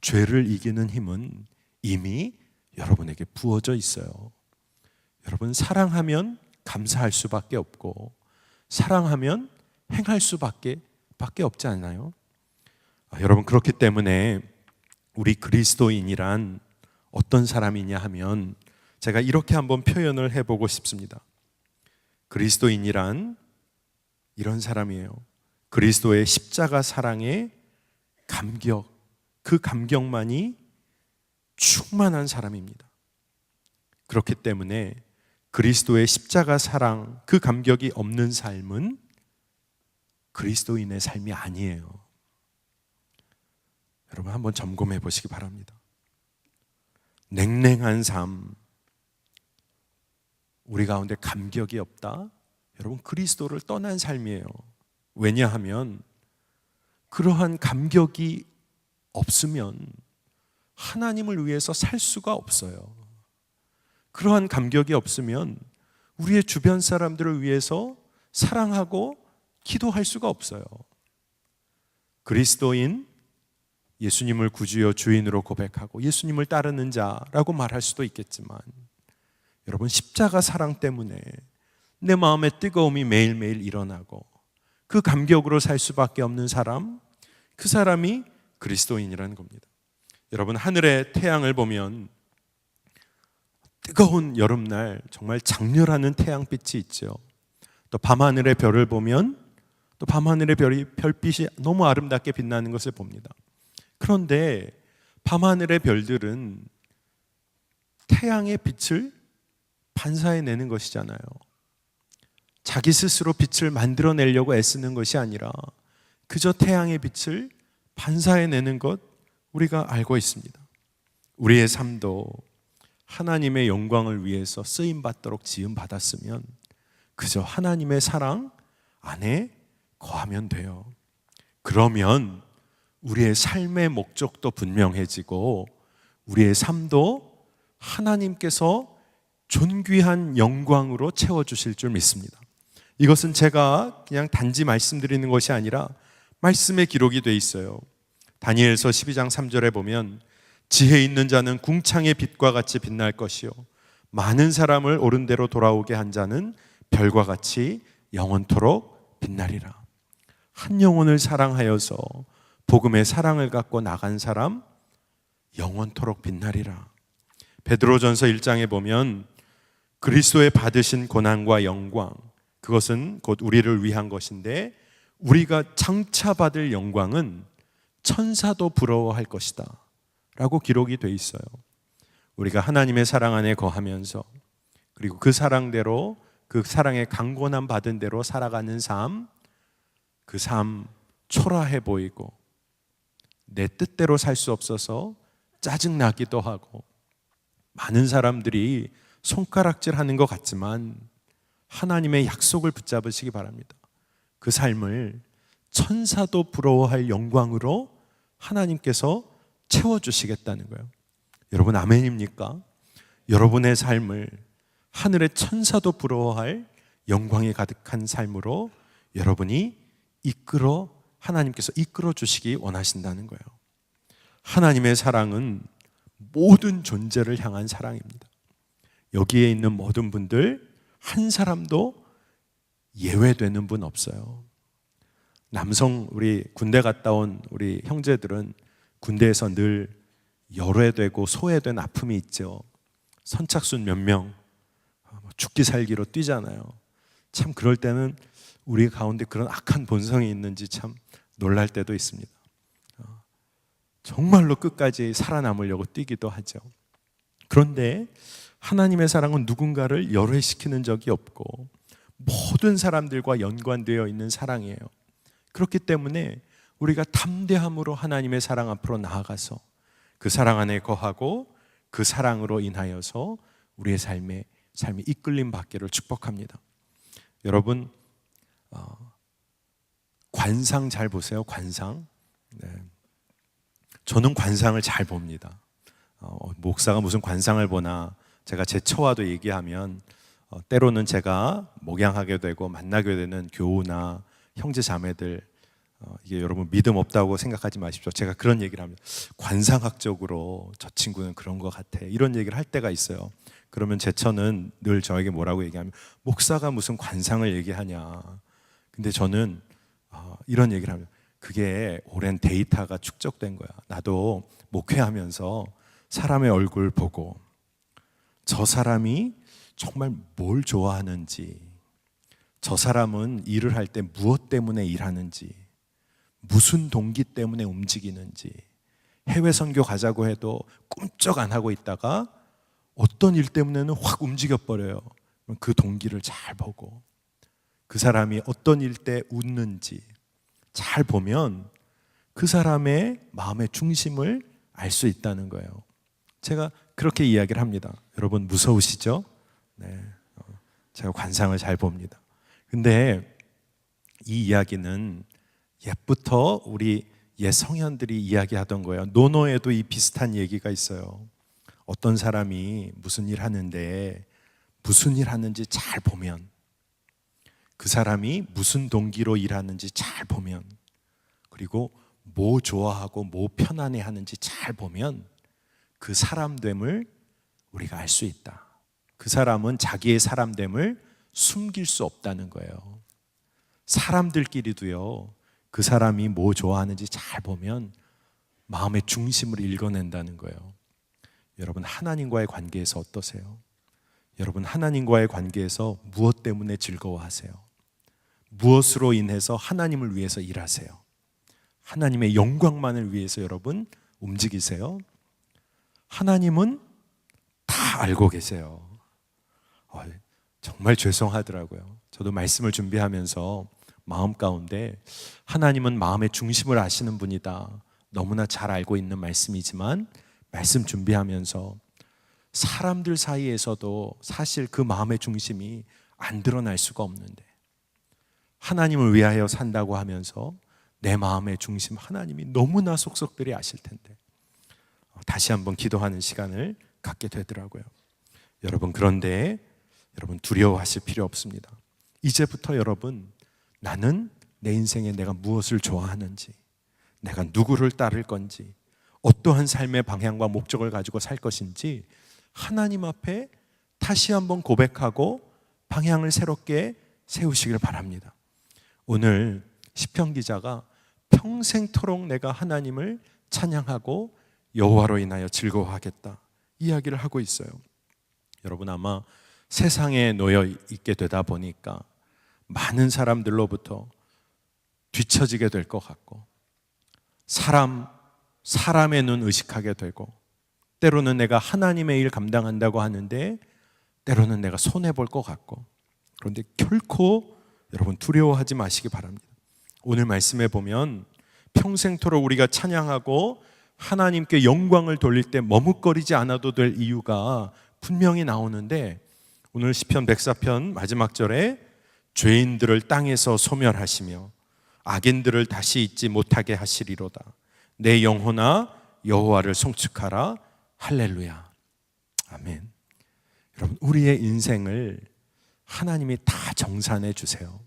죄를 이기는 힘은 이미 여러분에게 부어져 있어요. 여러분, 사랑하면 감사할 수밖에 없고 사랑하면 행할 수밖에 없지 않나요? 여러분, 그렇기 때문에 우리 그리스도인이란 어떤 사람이냐 하면 제가 이렇게 한번 표현을 해보고 싶습니다. 그리스도인이란 이런 사람이에요. 그리스도의 십자가 사랑의 감격, 그 감격만이 충만한 사람입니다. 그렇기 때문에 그리스도의 십자가 사랑, 그 감격이 없는 삶은 그리스도인의 삶이 아니에요. 여러분 한번 점검해 보시기 바랍니다. 냉랭한 삶, 우리 가운데 감격이 없다? 여러분 그리스도를 떠난 삶이에요. 왜냐하면 그러한 감격이 없으면 하나님을 위해서 살 수가 없어요. 그러한 감격이 없으면 우리의 주변 사람들을 위해서 사랑하고 기도할 수가 없어요. 그리스도인, 예수님을 구주여 주인으로 고백하고 예수님을 따르는 자라고 말할 수도 있겠지만, 여러분 십자가 사랑 때문에 내 마음의 뜨거움이 매일매일 일어나고 그 감격으로 살 수밖에 없는 사람, 그 사람이 그리스도인이라는 겁니다. 여러분 하늘의 태양을 보면 뜨거운 여름날 정말 장렬하는 태양빛이 있죠. 또 밤하늘의 별을 보면 또 밤하늘의 별빛이 너무 아름답게 빛나는 것을 봅니다. 그런데 밤하늘의 별들은 태양의 빛을 반사해내는 것이잖아요. 자기 스스로 빛을 만들어내려고 애쓰는 것이 아니라 그저 태양의 빛을 반사해내는 것, 우리가 알고 있습니다. 우리의 삶도 하나님의 영광을 위해서 쓰임받도록 지음받았으면 그저 하나님의 사랑 안에 거하면 돼요. 그러면 우리의 삶의 목적도 분명해지고 우리의 삶도 하나님께서 존귀한 영광으로 채워주실 줄 믿습니다. 이것은 제가 그냥 단지 말씀드리는 것이 아니라 말씀에 기록이 돼 있어요. 다니엘서 12장 3절에 보면 지혜 있는 자는 궁창의 빛과 같이 빛날 것이요 많은 사람을 옳은 대로 돌아오게 한 자는 별과 같이 영원토록 빛나리라. 한 영혼을 사랑하여서 복음의 사랑을 갖고 나간 사람 영원토록 빛나리라. 베드로전서 1장에 보면 그리스도의 받으신 고난과 영광, 그것은 곧 우리를 위한 것인데 우리가 장차 받을 영광은 천사도 부러워할 것이다 라고 기록이 돼 있어요. 우리가 하나님의 사랑 안에 거하면서 그리고 그 사랑대로, 그 사랑의 강권함 받은 대로 살아가는 삶, 그 삶 초라해 보이고 내 뜻대로 살 수 없어서 짜증나기도 하고 많은 사람들이 손가락질하는 것 같지만 하나님의 약속을 붙잡으시기 바랍니다. 그 삶을 천사도 부러워할 영광으로 하나님께서 채워주시겠다는 거예요. 여러분 아멘입니까? 여러분의 삶을 하늘의 천사도 부러워할 영광이 가득한 삶으로 여러분이 하나님께서 이끌어 주시기 원하신다는 거예요. 하나님의 사랑은 모든 존재를 향한 사랑입니다. 여기에 있는 모든 분들 한 사람도 예외되는 분 없어요. 남성, 우리 군대 갔다 온 우리 형제들은 군대에서 늘 열외되고 소외된 아픔이 있죠. 선착순 몇 명 죽기 살기로 뛰잖아요. 참 그럴 때는 우리 가운데 그런 악한 본성이 있는지 참 놀랄 때도 있습니다. 정말로 끝까지 살아남으려고 뛰기도 하죠. 그런데 하나님의 사랑은 누군가를 열외시키는 적이 없고 모든 사람들과 연관되어 있는 사랑이에요. 그렇기 때문에 우리가 담대함으로 하나님의 사랑 앞으로 나아가서 그 사랑 안에 거하고 그 사랑으로 인하여서 우리의 삶이 이끌림 받기를 축복합니다. 여러분 관상 잘 보세요. 관상. 네. 저는 관상을 잘 봅니다. 목사가 무슨 관상을 보나 제가 제 처와도 얘기하면 때로는 제가 목양하게 되고 만나게 되는 교우나 형제 자매들 이게 여러분 믿음 없다고 생각하지 마십시오. 제가 그런 얘기를 합니다. 관상학적으로 저 친구는 그런 것 같아 이런 얘기를 할 때가 있어요. 그러면 제 처는 늘 저에게 뭐라고 얘기하면 목사가 무슨 관상을 얘기하냐. 근데 저는 이런 얘기를 합니다. 그게 오랜 데이터가 축적된 거야. 나도 목회하면서 사람의 얼굴 보고 저 사람이 정말 뭘 좋아하는지, 저 사람은 일을 할 때 무엇 때문에 일하는지, 무슨 동기 때문에 움직이는지, 해외 선교 가자고 해도 꿈쩍 안 하고 있다가 어떤 일 때문에는 확 움직여 버려요. 그 동기를 잘 보고 그 사람이 어떤 일 때 웃는지, 잘 보면 그 사람의 마음의 중심을 알 수 있다는 거예요. 제가 그렇게 이야기를 합니다. 여러분 무서우시죠? 네, 제가 관상을 잘 봅니다. 근데 이 이야기는 옛부터 우리 옛 성현들이 이야기하던 거예요. 논어에도 이 비슷한 얘기가 있어요. 어떤 사람이 무슨 일 하는데 무슨 일 하는지 잘 보면, 그 사람이 무슨 동기로 일하는지 잘 보면, 그리고 뭐 좋아하고 뭐 편안해 하는지 잘 보면 그 사람됨을 우리가 알 수 있다. 그 사람은 자기의 사람됨을 숨길 수 없다는 거예요. 사람들끼리도요, 그 사람이 뭐 좋아하는지 잘 보면 마음의 중심을 읽어낸다는 거예요. 여러분 하나님과의 관계에서 어떠세요? 여러분 하나님과의 관계에서 무엇 때문에 즐거워하세요? 무엇으로 인해서 하나님을 위해서 일하세요? 하나님의 영광만을 위해서 여러분 움직이세요? 하나님은 다 알고 계세요. 정말 죄송하더라고요. 저도 말씀을 준비하면서 마음 가운데 하나님은 마음의 중심을 아시는 분이다, 너무나 잘 알고 있는 말씀이지만 말씀 준비하면서 사람들 사이에서도 사실 그 마음의 중심이 안 드러날 수가 없는데, 하나님을 위하여 산다고 하면서 내 마음의 중심 하나님이 너무나 속속들이 아실 텐데 다시 한번 기도하는 시간을 갖게 되더라고요. 여러분, 그런데 여러분 두려워하실 필요 없습니다. 이제부터 여러분, 나는 내 인생에 내가 무엇을 좋아하는지, 내가 누구를 따를 건지, 어떠한 삶의 방향과 목적을 가지고 살 것인지 하나님 앞에 다시 한번 고백하고 방향을 새롭게 세우시길 바랍니다. 오늘 시편 기자가 평생토록 내가 하나님을 찬양하고 여호와로 인하여 즐거워하겠다 이야기를 하고 있어요. 여러분 아마 세상에 놓여 있게 되다 보니까 많은 사람들로부터 뒤처지게 될 것 같고, 사람의 눈 의식하게 되고, 때로는 내가 하나님의 일 감당한다고 하는데 때로는 내가 손해볼 것 같고, 그런데 결코 여러분 두려워하지 마시기 바랍니다. 오늘 말씀에 보면 평생토록 우리가 찬양하고 하나님께 영광을 돌릴 때 머뭇거리지 않아도 될 이유가 분명히 나오는데, 오늘 시편 104편 마지막 절에 죄인들을 땅에서 소멸하시며 악인들을 다시 잊지 못하게 하시리로다. 내 영혼아 여호와를 송축하라. 할렐루야. 아멘. 여러분, 우리의 인생을 하나님이 다 정산해 주세요.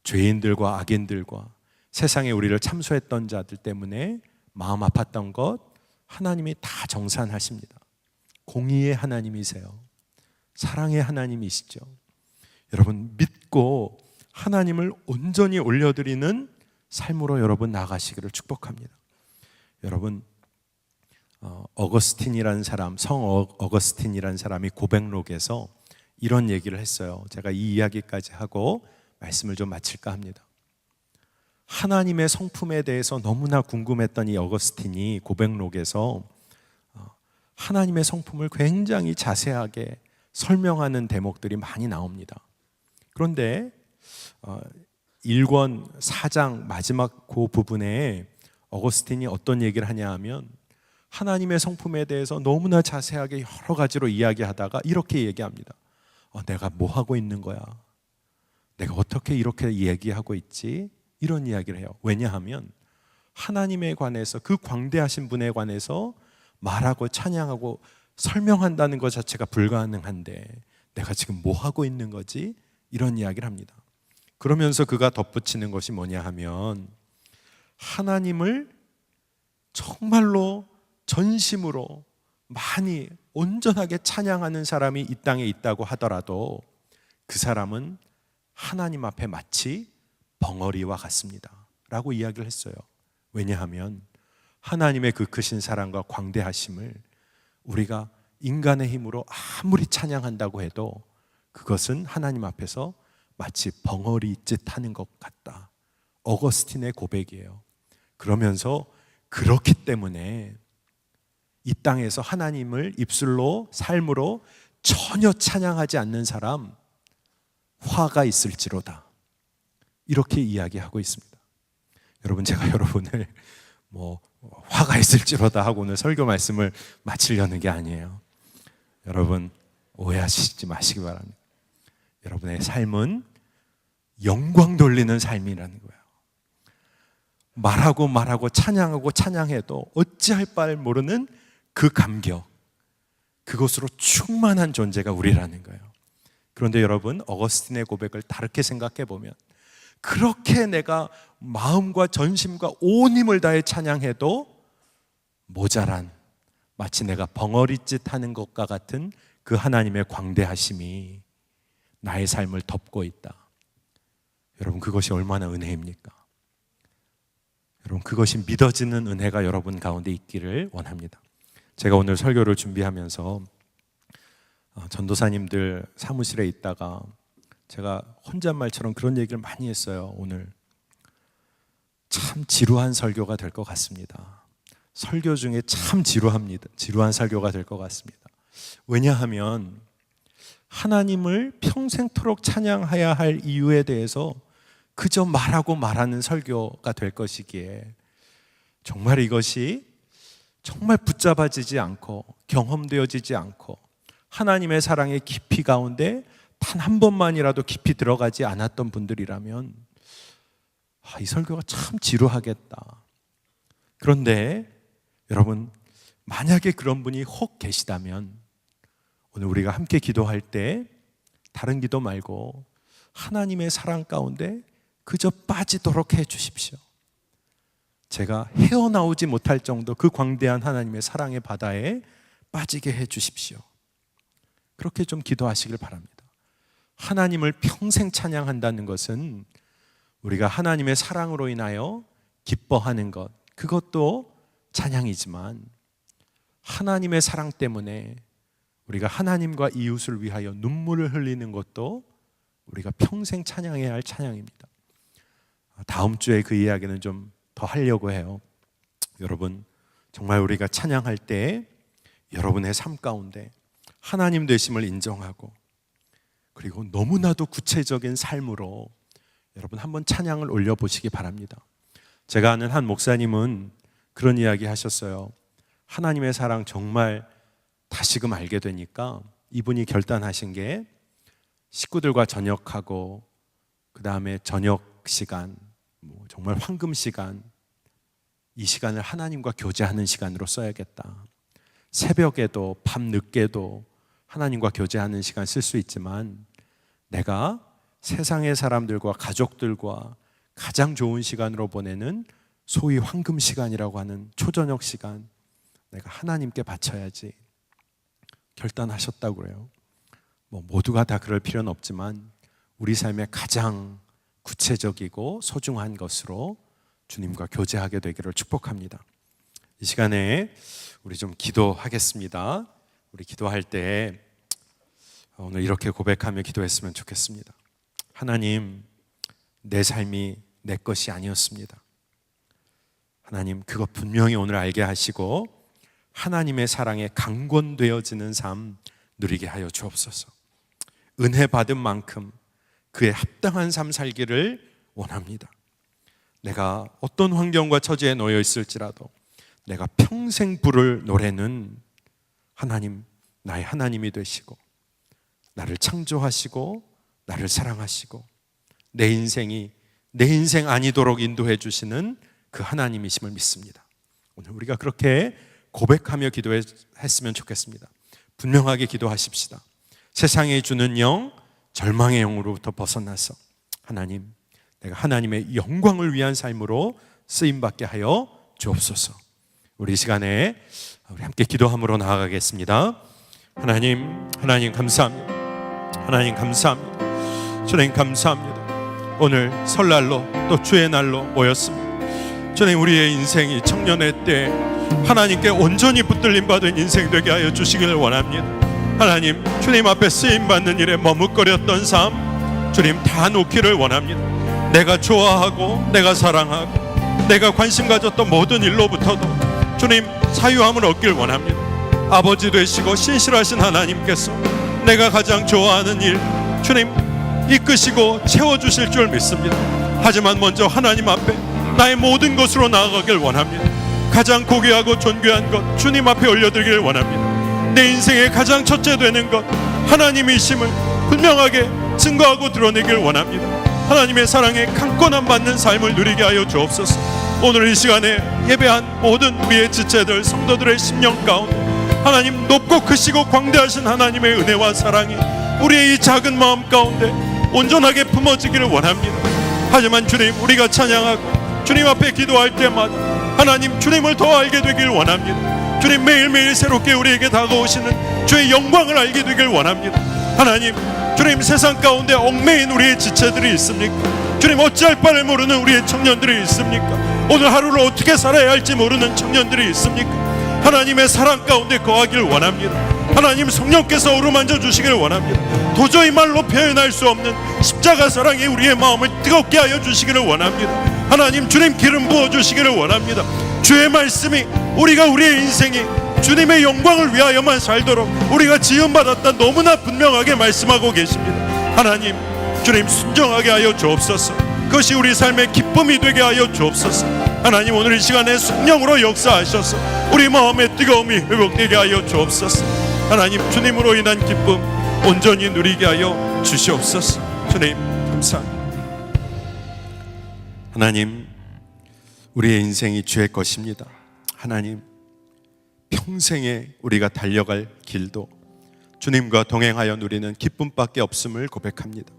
죄인들과 악인들과 세상에 우리를 참소했던 자들 때문에 마음 아팠던 것 하나님이 다 정산하십니다. 공의의 하나님이세요. 사랑의 하나님이시죠. 여러분 믿고 하나님을 온전히 올려드리는 삶으로 여러분 나아가시기를 축복합니다. 여러분 어거스틴이라는 사람, 성 어거스틴이라는 사람이 고백록에서 이런 얘기를 했어요. 제가 이 이야기까지 하고 말씀을 좀 마칠까 합니다. 하나님의 성품에 대해서 너무나 궁금했던 이 어거스틴이 고백록에서 하나님의 성품을 굉장히 자세하게 설명하는 대목들이 많이 나옵니다. 그런데 1권 4장 마지막 그 부분에 어거스틴이 어떤 얘기를 하냐 하면, 하나님의 성품에 대해서 너무나 자세하게 여러 가지로 이야기하다가 이렇게 얘기합니다. 내가 뭐 하고 있는 거야? 내가 어떻게 이렇게 얘기하고 있지? 이런 이야기를 해요. 왜냐하면 하나님에 관해서, 그 광대하신 분에 관해서 말하고 찬양하고 설명한다는 것 자체가 불가능한데 내가 지금 뭐 하고 있는 거지? 이런 이야기를 합니다. 그러면서 그가 덧붙이는 것이 뭐냐 하면, 하나님을 정말로 전심으로 많이 온전하게 찬양하는 사람이 이 땅에 있다고 하더라도 그 사람은 하나님 앞에 마치 벙어리와 같습니다 라고 이야기를 했어요. 왜냐하면 하나님의 그 크신 사랑과 광대하심을 우리가 인간의 힘으로 아무리 찬양한다고 해도 그것은 하나님 앞에서 마치 벙어리 짓 하는 것 같다. 어거스틴의 고백이에요. 그러면서 그렇기 때문에 이 땅에서 하나님을 입술로, 삶으로 전혀 찬양하지 않는 사람 화가 있을지로다, 이렇게 이야기하고 있습니다. 여러분, 제가 여러분을 화가 있을지로다 하고 오늘 설교 말씀을 마치려는 게 아니에요. 여러분, 오해하시지 마시기 바랍니다. 여러분의 삶은 영광 돌리는 삶이라는 거예요. 말하고 찬양하고 찬양해도 어찌할 바를 모르는 그 감격, 그것으로 충만한 존재가 우리라는 거예요. 그런데 여러분, 어거스틴의 고백을 다르게 생각해 보면, 그렇게 내가 마음과 전심과 온 힘을 다해 찬양해도 모자란, 마치 내가 벙어리짓 하는 것과 같은 그 하나님의 광대하심이 나의 삶을 덮고 있다. 여러분, 그것이 얼마나 은혜입니까? 여러분, 그것이 믿어지는 은혜가 여러분 가운데 있기를 원합니다. 제가 오늘 설교를 준비하면서 전도사님들 사무실에 있다가 제가 혼잣말처럼 그런 얘기를 많이 했어요. 오늘 참 지루한 설교가 될 것 같습니다. 설교 중에 참 지루한 설교가 될 것 같습니다. 왜냐하면 하나님을 평생토록 찬양해야 할 이유에 대해서 그저 말하는 설교가 될 것이기에 정말 이것이 정말 붙잡아지지 않고 경험되어지지 않고 하나님의 사랑의 깊이 가운데 단 한 번만이라도 깊이 들어가지 않았던 분들이라면 이 설교가 참 지루하겠다. 그런데 여러분, 만약에 그런 분이 혹 계시다면 오늘 우리가 함께 기도할 때 다른 기도 말고 하나님의 사랑 가운데 그저 빠지도록 해 주십시오. 제가 헤어나오지 못할 정도 그 광대한 하나님의 사랑의 바다에 빠지게 해 주십시오. 그렇게 좀 기도하시길 바랍니다. 하나님을 평생 찬양한다는 것은 우리가 하나님의 사랑으로 인하여 기뻐하는 것, 그것도 찬양이지만 하나님의 사랑 때문에 우리가 하나님과 이웃을 위하여 눈물을 흘리는 것도 우리가 평생 찬양해야 할 찬양입니다. 다음 주에 그 이야기는 좀 더 하려고 해요. 여러분, 정말 우리가 찬양할 때 여러분의 삶 가운데 하나님 되심을 인정하고, 그리고 너무나도 구체적인 삶으로 여러분 한번 찬양을 올려보시기 바랍니다. 제가 아는 한 목사님은 그런 이야기 하셨어요. 하나님의 사랑 정말 다시금 알게 되니까 이분이 결단하신 게 식구들과 저녁하고 그 다음에 저녁 시간, 정말 황금 시간, 이 시간을 하나님과 교제하는 시간으로 써야겠다. 새벽에도 밤 늦게도 하나님과 교제하는 시간 쓸 수 있지만 내가 세상의 사람들과 가족들과 가장 좋은 시간으로 보내는 소위 황금 시간이라고 하는 초저녁 시간, 내가 하나님께 바쳐야지 결단하셨다고 그래요. 모두가 다 그럴 필요는 없지만 우리 삶의 가장 구체적이고 소중한 것으로 주님과 교제하게 되기를 축복합니다. 이 시간에 우리 좀 기도하겠습니다. 우리 기도할 때 오늘 이렇게 고백하며 기도했으면 좋겠습니다. 하나님, 내 삶이 내 것이 아니었습니다. 하나님, 그것 분명히 오늘 알게 하시고 하나님의 사랑에 강권되어지는 삶 누리게 하여 주옵소서. 은혜 받은 만큼 그에 합당한 삶 살기를 원합니다. 내가 어떤 환경과 처지에 놓여 있을지라도 내가 평생 부를 노래는 하나님, 나의 하나님이 되시고 나를 창조하시고 나를 사랑하시고 내 인생이 내 인생 아니도록 인도해 주시는 그 하나님이심을 믿습니다. 오늘 우리가 그렇게 고백하며 기도했으면 좋겠습니다. 분명하게 기도하십시다. 세상에 주는 영, 절망의 영으로부터 벗어나서 하나님, 내가 하나님의 영광을 위한 삶으로 쓰임받게 하여 주옵소서. 우리 이 시간에 우리 함께 기도함으로 나아가겠습니다. 하나님 감사합니다. 하나님 감사합니다. 주님 감사합니다. 오늘 설날로 또 주의 날로 모였습니다. 주님, 우리의 인생이 청년의 때 하나님께 온전히 붙들림 받은 인생 되게 하여 주시기를 원합니다. 하나님, 주님 앞에 쓰임받는 일에 머뭇거렸던 삶 주님 다 놓기를 원합니다. 내가 좋아하고 내가 사랑하고 내가 관심 가졌던 모든 일로부터도 주님 자유함을 얻길 원합니다. 아버지 되시고 신실하신 하나님께서 내가 가장 좋아하는 일 주님 이끄시고 채워주실 줄 믿습니다. 하지만 먼저 하나님 앞에 나의 모든 것으로 나아가길 원합니다. 가장 고귀하고 존귀한 것 주님 앞에 올려드리길 원합니다. 내 인생의 가장 첫째 되는 것 하나님이심을 분명하게 증거하고 드러내길 원합니다. 하나님의 사랑에 강권함 받는 삶을 누리게 하여 주옵소서. 오늘 이 시간에 예배한 모든 우리의 지체들 성도들의 심령 가운데 하나님 높고 크시고 광대하신 하나님의 은혜와 사랑이 우리의 이 작은 마음 가운데 온전하게 품어지기를 원합니다. 하지만 주님, 우리가 찬양하고 주님 앞에 기도할 때마다 하나님 주님을 더 알게 되길 원합니다. 주님, 매일매일 새롭게 우리에게 다가오시는 주의 영광을 알게 되길 원합니다. 하나님, 주님, 세상 가운데 얽매인 우리의 지체들이 있습니까? 주님, 어찌할 바를 모르는 우리의 청년들이 있습니까? 오늘 하루를 어떻게 살아야 할지 모르는 청년들이 있습니까? 하나님의 사랑 가운데 거하길 원합니다. 하나님, 성령께서 어루만져 주시길 원합니다. 도저히 말로 표현할 수 없는 십자가 사랑이 우리의 마음을 뜨겁게 하여 주시기를 원합니다. 하나님, 주님 기름 부어 주시기를 원합니다. 주의 말씀이 우리가 우리의 인생이 주님의 영광을 위하여만 살도록 우리가 지음받았다 너무나 분명하게 말씀하고 계십니다. 하나님, 주님 순종하게 하여 주옵소서. 그것이 우리 삶의 기쁨이 되게 하여 주옵소서. 하나님, 오늘 이 시간에 성령으로 역사하셔서 우리 마음의 뜨거움이 회복되게 하여 주옵소서. 하나님, 주님으로 인한 기쁨 온전히 누리게 하여 주시옵소서. 주님 감사합니다. 하나님, 우리의 인생이 주의 것입니다. 하나님, 평생에 우리가 달려갈 길도 주님과 동행하여 누리는 기쁨밖에 없음을 고백합니다.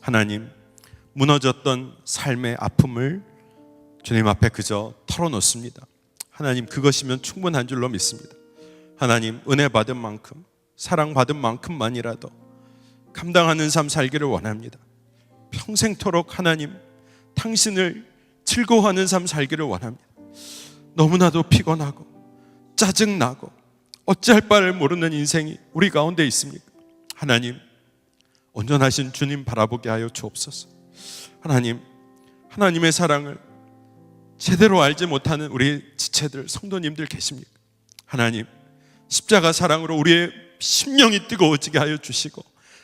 하나님, 무너졌던 삶의 아픔을 주님 앞에 그저 털어놓습니다. 하나님, 그것이면 충분한 줄로 믿습니다. 하나님, 은혜 받은 만큼, 사랑받은 만큼만이라도 감당하는 삶 살기를 원합니다. 평생토록 하나님, 당신을 즐거워하는 삶 살기를 원합니다. 너무나도 피곤하고 짜증나고 어찌할 바를 모르는 인생이 우리 가운데 있습니까? 하나님, 온전하신 주님 바라보게 하여 주옵소서. 하나님, 하나님의 사랑을 제대로 알지 못하는 우리 지체들, 성도님들 계십니까? 하나님, 십자가 사랑으로 우리의 심령이 뜨거워지게 하여 주시고,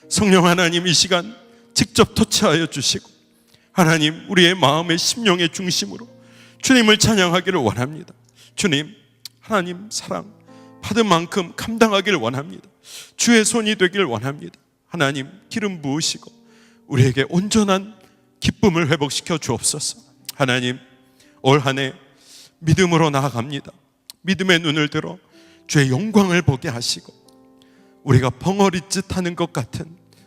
성령 하나님, 이 시간 직접 터치하여 주시고, 하나님, 우리의 마음의 심령의 중심으로 주님을 찬양하기를 원합니다. 주님, 하나님 사랑 받은 만큼 감당하기를 원합니다. 주의 손이 되기를 원합니다. 하나님, 기름 부으시고 우리에게 온전한 기쁨을 회복시켜 주옵소서. 하나님, 올 한 해 믿음으로 나아갑니다. 믿음의 눈을 들어 주의 영광을 보게 하시고, 우리가 벙어리짓 하는 것 같은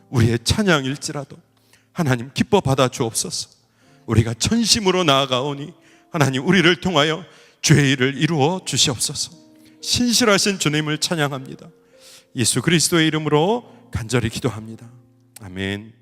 우리의 찬양일지라도 하나님 기뻐 받아 주옵소서. 우리가 전심으로 나아가오니 하나님, 우리를 통하여 주의 일을 이루어 주시옵소서. 신실하신 주님을 찬양합니다. 예수 그리스도의 이름으로 간절히 기도합니다. 아멘.